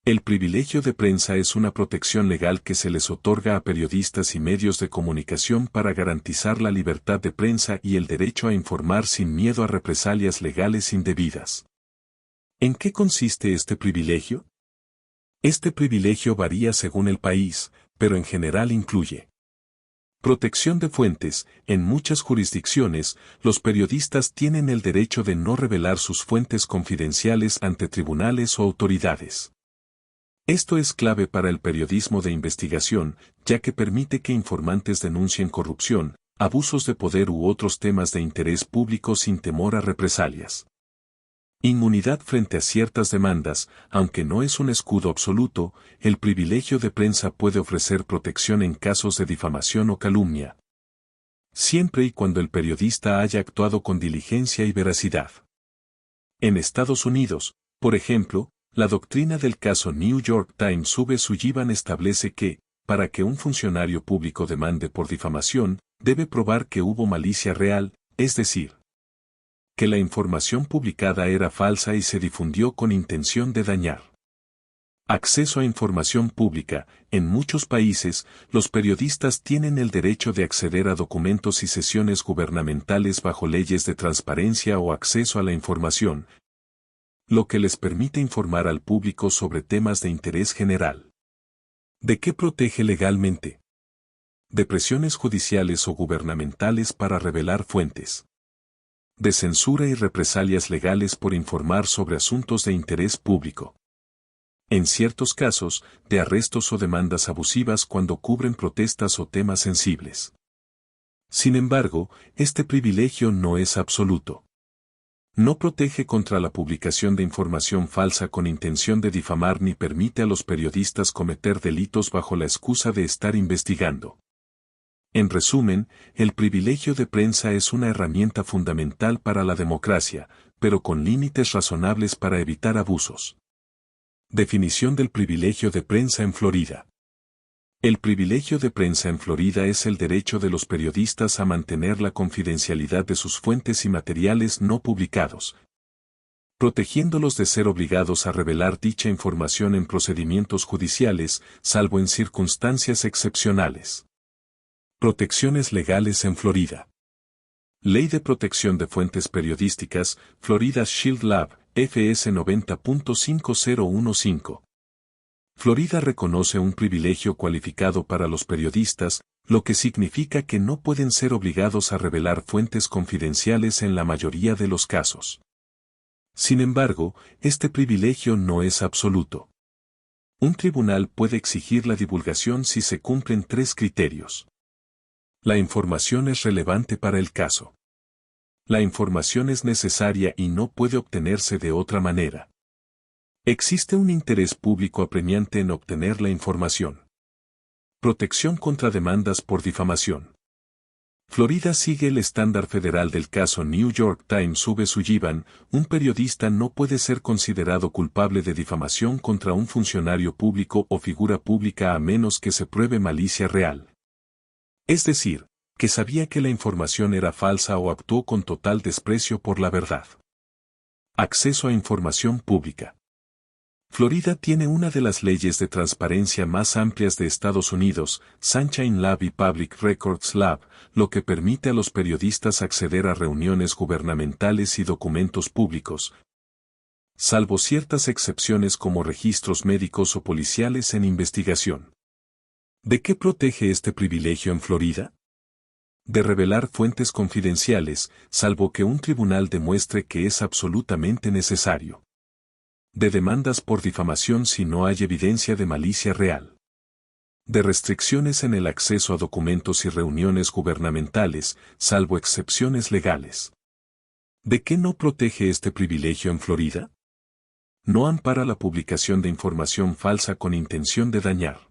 El privilegio de prensa es una protección legal que se les otorga a periodistas y medios de comunicación para garantizar la libertad de prensa y el derecho a informar sin miedo a represalias legales indebidas. ¿En qué consiste este privilegio? Este privilegio varía según el país, pero en general incluye protección de fuentes. En muchas jurisdicciones, los periodistas tienen el derecho de no revelar sus fuentes confidenciales ante tribunales o autoridades. Esto es clave para el periodismo de investigación, ya que permite que informantes denuncien corrupción, abusos de poder u otros temas de interés público sin temor a represalias. Inmunidad frente a ciertas demandas. Aunque no es un escudo absoluto, el privilegio de prensa puede ofrecer protección en casos de difamación o calumnia, siempre y cuando el periodista haya actuado con diligencia y veracidad. En Estados Unidos, por ejemplo, la doctrina del caso New York Times sub Sullivan establece que, para que un funcionario público demande por difamación, debe probar que hubo malicia real, es decir, que la información publicada era falsa y se difundió con intención de dañar. Acceso a información pública. En muchos países, los periodistas tienen el derecho de acceder a documentos y sesiones gubernamentales bajo leyes de transparencia o acceso a la información, lo que les permite informar al público sobre temas de interés general. ¿De qué protege legalmente? De presiones judiciales o gubernamentales para revelar fuentes. De censura y represalias legales por informar sobre asuntos de interés público. En ciertos casos, de arrestos o demandas abusivas cuando cubren protestas o temas sensibles. Sin embargo, este privilegio no es absoluto. No protege contra la publicación de información falsa con intención de difamar ni permite a los periodistas cometer delitos bajo la excusa de estar investigando. En resumen, el privilegio de prensa es una herramienta fundamental para la democracia, pero con límites razonables para evitar abusos. Definición del privilegio de prensa en Florida. El privilegio de prensa en Florida es el derecho de los periodistas a mantener la confidencialidad de sus fuentes y materiales no publicados, protegiéndolos de ser obligados a revelar dicha información en procedimientos judiciales, salvo en circunstancias excepcionales. Protecciones legales en Florida. Ley de Protección de Fuentes Periodísticas, Florida Shield Lab, FS 90.5015. Florida reconoce un privilegio cualificado para los periodistas, lo que significa que no pueden ser obligados a revelar fuentes confidenciales en la mayoría de los casos. Sin embargo, este privilegio no es absoluto. Un tribunal puede exigir la divulgación si se cumplen 3 criterios. La información es relevante para el caso. La información es necesaria y no puede obtenerse de otra manera. Existe un interés público apremiante en obtener la información. Protección contra demandas por difamación. Florida sigue el estándar federal del caso New York Times sub Sullivan. Un periodista no puede ser considerado culpable de difamación contra un funcionario público o figura pública a menos que se pruebe malicia real. Es decir, que sabía que la información era falsa o actuó con total desprecio por la verdad. Acceso a información pública. Florida tiene una de las leyes de transparencia más amplias de Estados Unidos, Sunshine Lab y Public Records Lab, lo que permite a los periodistas acceder a reuniones gubernamentales y documentos públicos, salvo ciertas excepciones como registros médicos o policiales en investigación. ¿De qué protege este privilegio en Florida? De revelar fuentes confidenciales, salvo que un tribunal demuestre que es absolutamente necesario. De demandas por difamación si no hay evidencia de malicia real. De restricciones en el acceso a documentos y reuniones gubernamentales, salvo excepciones legales. ¿De qué no protege este privilegio en Florida? No ampara la publicación de información falsa con intención de dañar.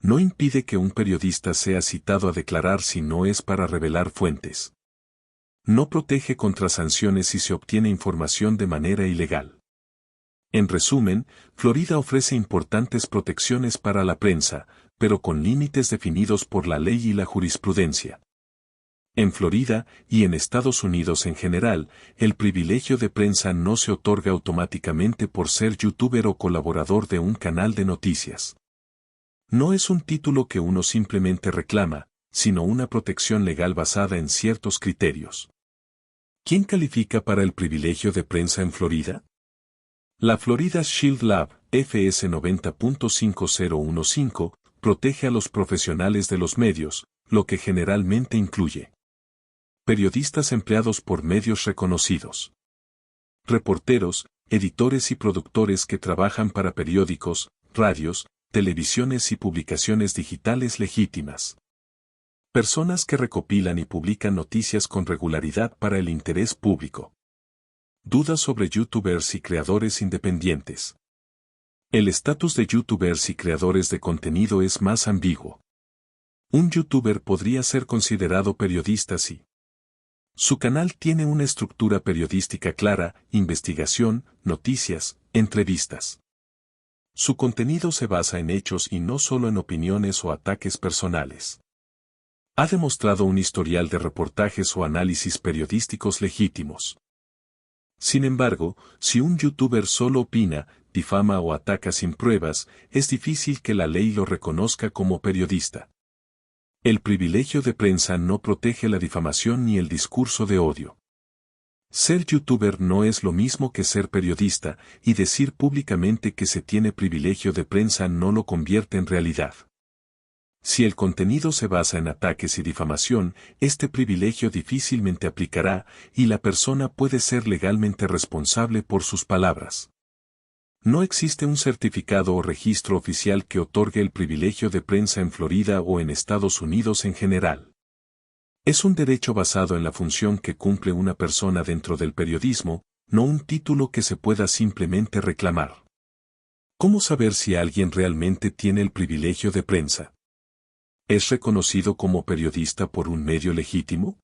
No impide que un periodista sea citado a declarar si no es para revelar fuentes. No protege contra sanciones si se obtiene información de manera ilegal. En resumen, Florida ofrece importantes protecciones para la prensa, pero con límites definidos por la ley y la jurisprudencia. En Florida, y en Estados Unidos en general, el privilegio de prensa no se otorga automáticamente por ser youtuber o colaborador de un canal de noticias. No es un título que uno simplemente reclama, sino una protección legal basada en ciertos criterios. ¿Quién califica para el privilegio de prensa en Florida? La Florida Shield Lab, FS 90.5015, protege a los profesionales de los medios, lo que generalmente incluye periodistas empleados por medios reconocidos, reporteros, editores y productores que trabajan para periódicos, radios, televisiones y publicaciones digitales legítimas. Personas que recopilan y publican noticias con regularidad para el interés público. Dudas sobre youtubers y creadores independientes. El estatus de youtubers y creadores de contenido es más ambiguo. Un youtuber podría ser considerado periodista si su canal tiene una estructura periodística clara, investigación, noticias, entrevistas. Su contenido se basa en hechos y no solo en opiniones o ataques personales. Ha demostrado un historial de reportajes o análisis periodísticos legítimos. Sin embargo, si un youtuber solo opina, difama o ataca sin pruebas, es difícil que la ley lo reconozca como periodista. El privilegio de prensa no protege la difamación ni el discurso de odio. Ser youtuber no es lo mismo que ser periodista, y decir públicamente que se tiene privilegio de prensa no lo convierte en realidad. Si el contenido se basa en ataques y difamación, este privilegio difícilmente aplicará, y la persona puede ser legalmente responsable por sus palabras. No existe un certificado o registro oficial que otorgue el privilegio de prensa en Florida o en Estados Unidos en general. Es un derecho basado en la función que cumple una persona dentro del periodismo, no un título que se pueda simplemente reclamar. ¿Cómo saber si alguien realmente tiene el privilegio de prensa? ¿Es reconocido como periodista por un medio legítimo?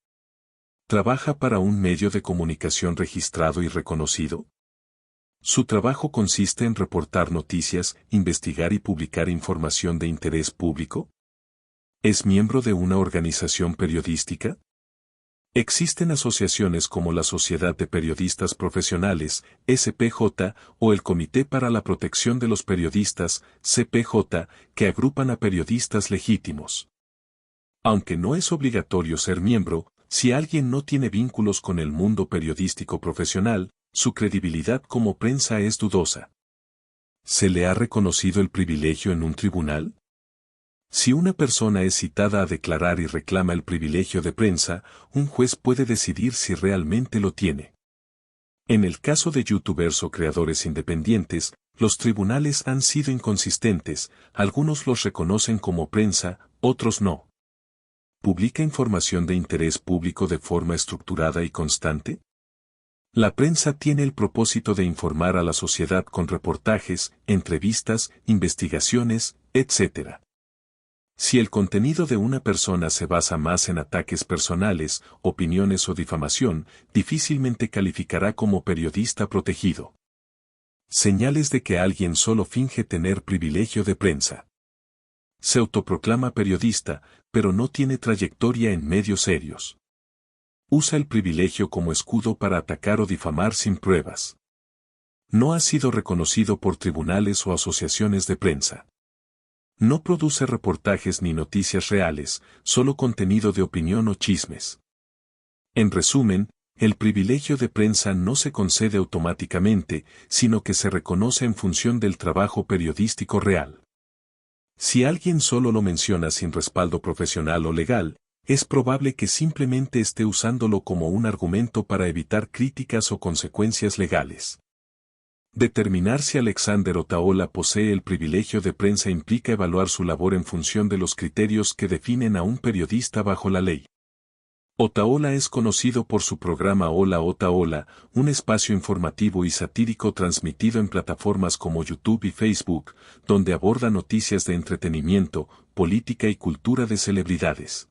¿Trabaja para un medio de comunicación registrado y reconocido? Su trabajo consiste en reportar noticias, investigar y publicar información de interés público. ¿Es miembro de una organización periodística? Existen asociaciones como la Sociedad de Periodistas Profesionales, SPJ, o el Comité para la Protección de los Periodistas, CPJ, que agrupan a periodistas legítimos. Aunque no es obligatorio ser miembro, si alguien no tiene vínculos con el mundo periodístico profesional, su credibilidad como prensa es dudosa. ¿Se le ha reconocido el privilegio en un tribunal? Si una persona es citada a declarar y reclama el privilegio de prensa, un juez puede decidir si realmente lo tiene. En el caso de youtubers o creadores independientes, los tribunales han sido inconsistentes, algunos los reconocen como prensa, otros no. ¿Publica información de interés público de forma estructurada y constante? La prensa tiene el propósito de informar a la sociedad con reportajes, entrevistas, investigaciones, etc. Si el contenido de una persona se basa más en ataques personales, opiniones o difamación, difícilmente calificará como periodista protegido. Señales de que alguien solo finge tener privilegio de prensa. Se autoproclama periodista, pero no tiene trayectoria en medios serios. Usa el privilegio como escudo para atacar o difamar sin pruebas. No ha sido reconocido por tribunales o asociaciones de prensa. No produce reportajes ni noticias reales, solo contenido de opinión o chismes. En resumen, el privilegio de prensa no se concede automáticamente, sino que se reconoce en función del trabajo periodístico real. Si alguien solo lo menciona sin respaldo profesional o legal, es probable que simplemente esté usándolo como un argumento para evitar críticas o consecuencias legales. Determinar si Alexander Otaola posee el privilegio de prensa implica evaluar su labor en función de los criterios que definen a un periodista bajo la ley. Otaola es conocido por su programa Hola Otaola, un espacio informativo y satírico transmitido en plataformas como YouTube y Facebook, donde aborda noticias de entretenimiento, política y cultura de celebridades.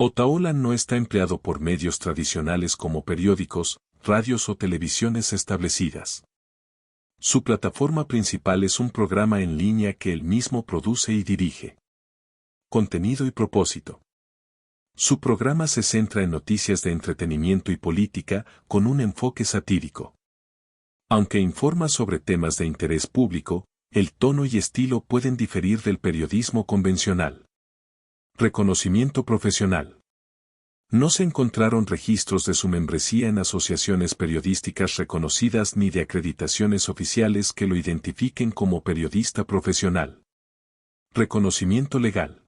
Otaola no está empleado por medios tradicionales como periódicos, radios o televisiones establecidas. Su plataforma principal es un programa en línea que él mismo produce y dirige. Contenido y propósito. Su programa se centra en noticias de entretenimiento y política, con un enfoque satírico. Aunque informa sobre temas de interés público, el tono y estilo pueden diferir del periodismo convencional. Reconocimiento profesional. No se encontraron registros de su membresía en asociaciones periodísticas reconocidas ni de acreditaciones oficiales que lo identifiquen como periodista profesional. Reconocimiento legal.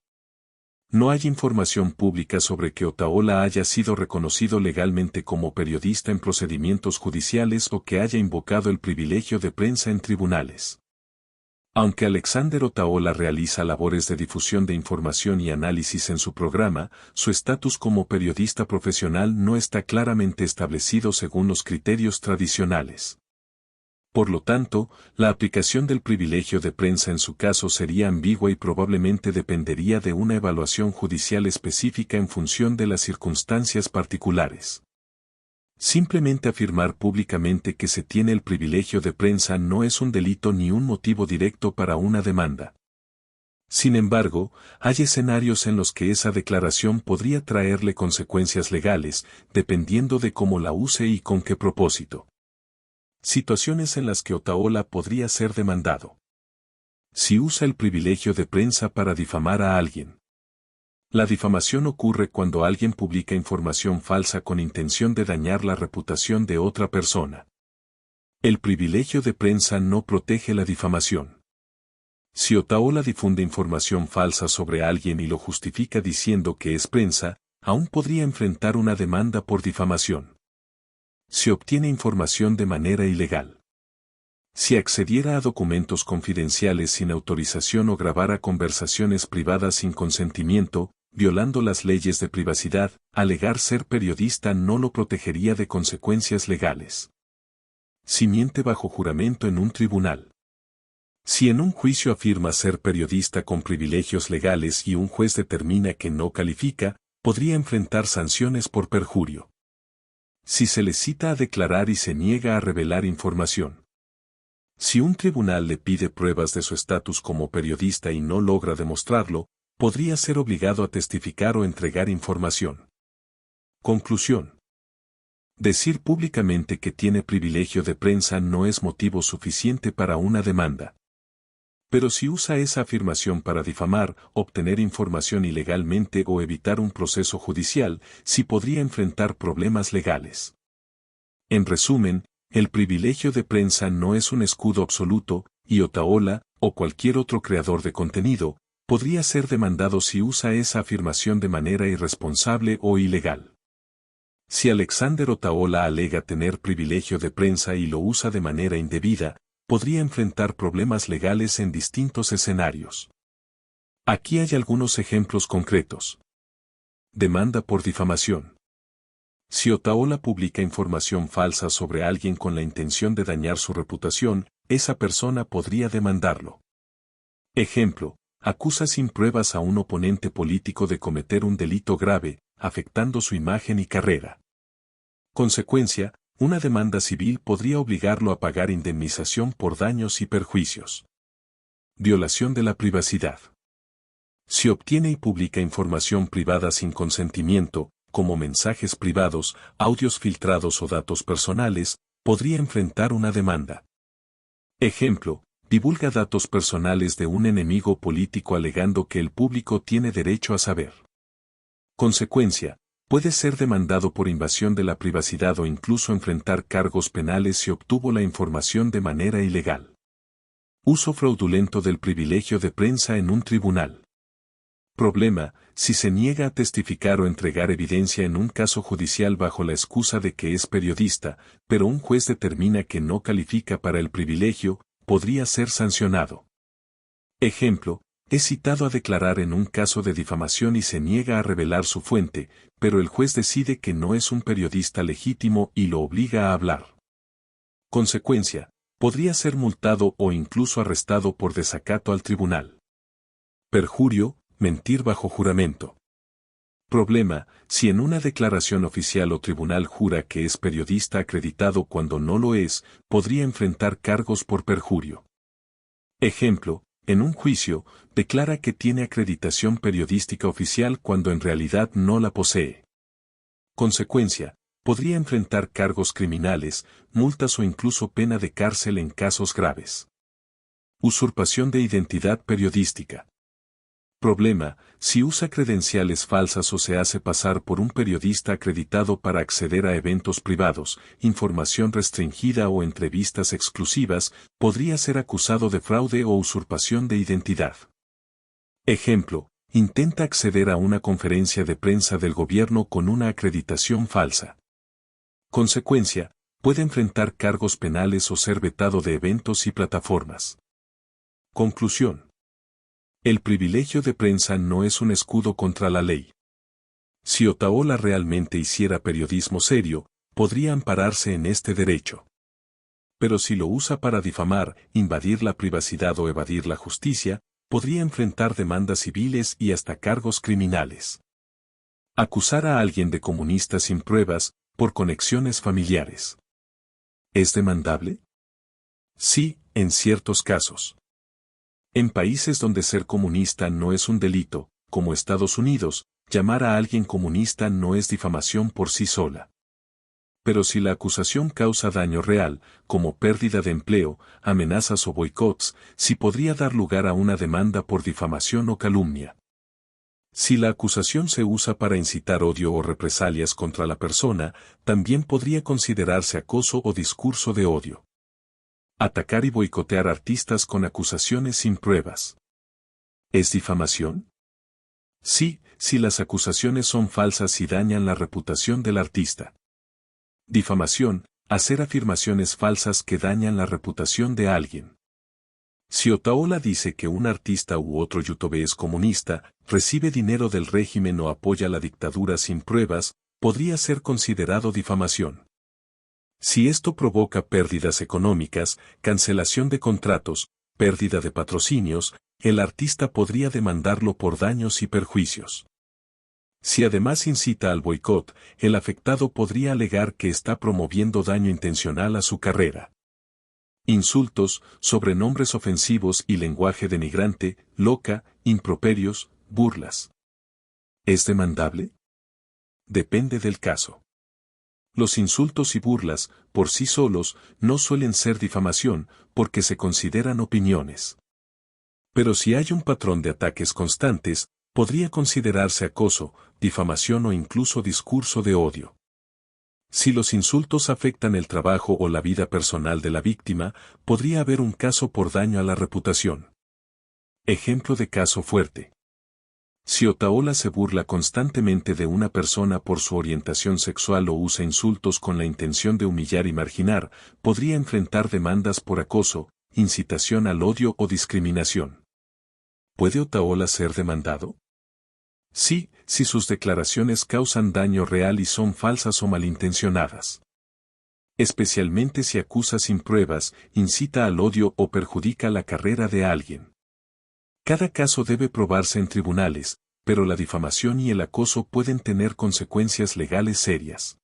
No hay información pública sobre que Otaola haya sido reconocido legalmente como periodista en procedimientos judiciales o que haya invocado el privilegio de prensa en tribunales. Aunque Alexander Otaola realiza labores de difusión de información y análisis en su programa, su estatus como periodista profesional no está claramente establecido según los criterios tradicionales. Por lo tanto, la aplicación del privilegio de prensa en su caso sería ambigua y probablemente dependería de una evaluación judicial específica en función de las circunstancias particulares. Simplemente afirmar públicamente que se tiene el privilegio de prensa no es un delito ni un motivo directo para una demanda. Sin embargo, hay escenarios en los que esa declaración podría traerle consecuencias legales, dependiendo de cómo la use y con qué propósito. Situaciones en las que Otaola podría ser demandado. Si usa el privilegio de prensa para difamar a alguien. La difamación ocurre cuando alguien publica información falsa con intención de dañar la reputación de otra persona. El privilegio de prensa no protege la difamación. Si Otaola difunde información falsa sobre alguien y lo justifica diciendo que es prensa, aún podría enfrentar una demanda por difamación. Si obtiene información de manera ilegal. Si accediera a documentos confidenciales sin autorización o grabara conversaciones privadas sin consentimiento, violando las leyes de privacidad, alegar ser periodista no lo protegería de consecuencias legales. Si miente bajo juramento en un tribunal. Si en un juicio afirma ser periodista con privilegios legales y un juez determina que no califica, podría enfrentar sanciones por perjurio. Si se le cita a declarar y se niega a revelar información. Si un tribunal le pide pruebas de su estatus como periodista y no logra demostrarlo, podría ser obligado a testificar o entregar información. Conclusión. Decir públicamente que tiene privilegio de prensa no es motivo suficiente para una demanda. Pero si usa esa afirmación para difamar, obtener información ilegalmente o evitar un proceso judicial, sí podría enfrentar problemas legales. En resumen, el privilegio de prensa no es un escudo absoluto, y Otaola, o cualquier otro creador de contenido, podría ser demandado si usa esa afirmación de manera irresponsable o ilegal. Si Alexander Otaola alega tener privilegio de prensa y lo usa de manera indebida, podría enfrentar problemas legales en distintos escenarios. Aquí hay algunos ejemplos concretos. Demanda por difamación. Si Otaola publica información falsa sobre alguien con la intención de dañar su reputación, esa persona podría demandarlo. Ejemplo, acusa sin pruebas a un oponente político de cometer un delito grave, afectando su imagen y carrera. Consecuencia, una demanda civil podría obligarlo a pagar indemnización por daños y perjuicios. Violación de la privacidad. Si obtiene y publica información privada sin consentimiento, como mensajes privados, audios filtrados o datos personales, podría enfrentar una demanda. Ejemplo, divulga datos personales de un enemigo político alegando que el público tiene derecho a saber. Consecuencia, puede ser demandado por invasión de la privacidad o incluso enfrentar cargos penales si obtuvo la información de manera ilegal. Uso fraudulento del privilegio de prensa en un tribunal. Problema, si se niega a testificar o entregar evidencia en un caso judicial bajo la excusa de que es periodista, pero un juez determina que no califica para el privilegio, podría ser sancionado. Ejemplo, es citado a declarar en un caso de difamación y se niega a revelar su fuente, pero el juez decide que no es un periodista legítimo y lo obliga a hablar. Consecuencia, podría ser multado o incluso arrestado por desacato al tribunal. Perjurio, mentir bajo juramento. Problema, si en una declaración oficial o tribunal jura que es periodista acreditado cuando no lo es, podría enfrentar cargos por perjurio. Ejemplo, en un juicio, declara que tiene acreditación periodística oficial cuando en realidad no la posee. Consecuencia, podría enfrentar cargos criminales, multas o incluso pena de cárcel en casos graves. Usurpación de identidad periodística. Problema, si usa credenciales falsas o se hace pasar por un periodista acreditado para acceder a eventos privados, información restringida o entrevistas exclusivas, podría ser acusado de fraude o usurpación de identidad. Ejemplo, intenta acceder a una conferencia de prensa del gobierno con una acreditación falsa. Consecuencia, puede enfrentar cargos penales o ser vetado de eventos y plataformas. Conclusión. El privilegio de prensa no es un escudo contra la ley. Si Otaola realmente hiciera periodismo serio, podría ampararse en este derecho. Pero si lo usa para difamar, invadir la privacidad o evadir la justicia, podría enfrentar demandas civiles y hasta cargos criminales. Acusar a alguien de comunista sin pruebas, por conexiones familiares. ¿Es demandable? Sí, en ciertos casos. En países donde ser comunista no es un delito, como Estados Unidos, llamar a alguien comunista no es difamación por sí sola. Pero si la acusación causa daño real, como pérdida de empleo, amenazas o boicots, sí podría dar lugar a una demanda por difamación o calumnia. Si la acusación se usa para incitar odio o represalias contra la persona, también podría considerarse acoso o discurso de odio. Atacar y boicotear artistas con acusaciones sin pruebas. ¿Es difamación? Sí, si las acusaciones son falsas y dañan la reputación del artista. Difamación, hacer afirmaciones falsas que dañan la reputación de alguien. Si Otaola dice que un artista u otro youtuber es comunista, recibe dinero del régimen o apoya la dictadura sin pruebas, podría ser considerado difamación. Si esto provoca pérdidas económicas, cancelación de contratos, pérdida de patrocinios, el artista podría demandarlo por daños y perjuicios. Si además incita al boicot, el afectado podría alegar que está promoviendo daño intencional a su carrera. Insultos, sobrenombres ofensivos y lenguaje denigrante, loca, improperios, burlas. ¿Es demandable? Depende del caso. Los insultos y burlas, por sí solos, no suelen ser difamación, porque se consideran opiniones. Pero si hay un patrón de ataques constantes, podría considerarse acoso, difamación o incluso discurso de odio. Si los insultos afectan el trabajo o la vida personal de la víctima, podría haber un caso por daño a la reputación. Ejemplo de caso fuerte. Si Otaola se burla constantemente de una persona por su orientación sexual o usa insultos con la intención de humillar y marginar, podría enfrentar demandas por acoso, incitación al odio o discriminación. ¿Puede Otaola ser demandado? Sí, si sus declaraciones causan daño real y son falsas o malintencionadas. Especialmente si acusa sin pruebas, incita al odio o perjudica la carrera de alguien. Cada caso debe probarse en tribunales, pero la difamación y el acoso pueden tener consecuencias legales serias.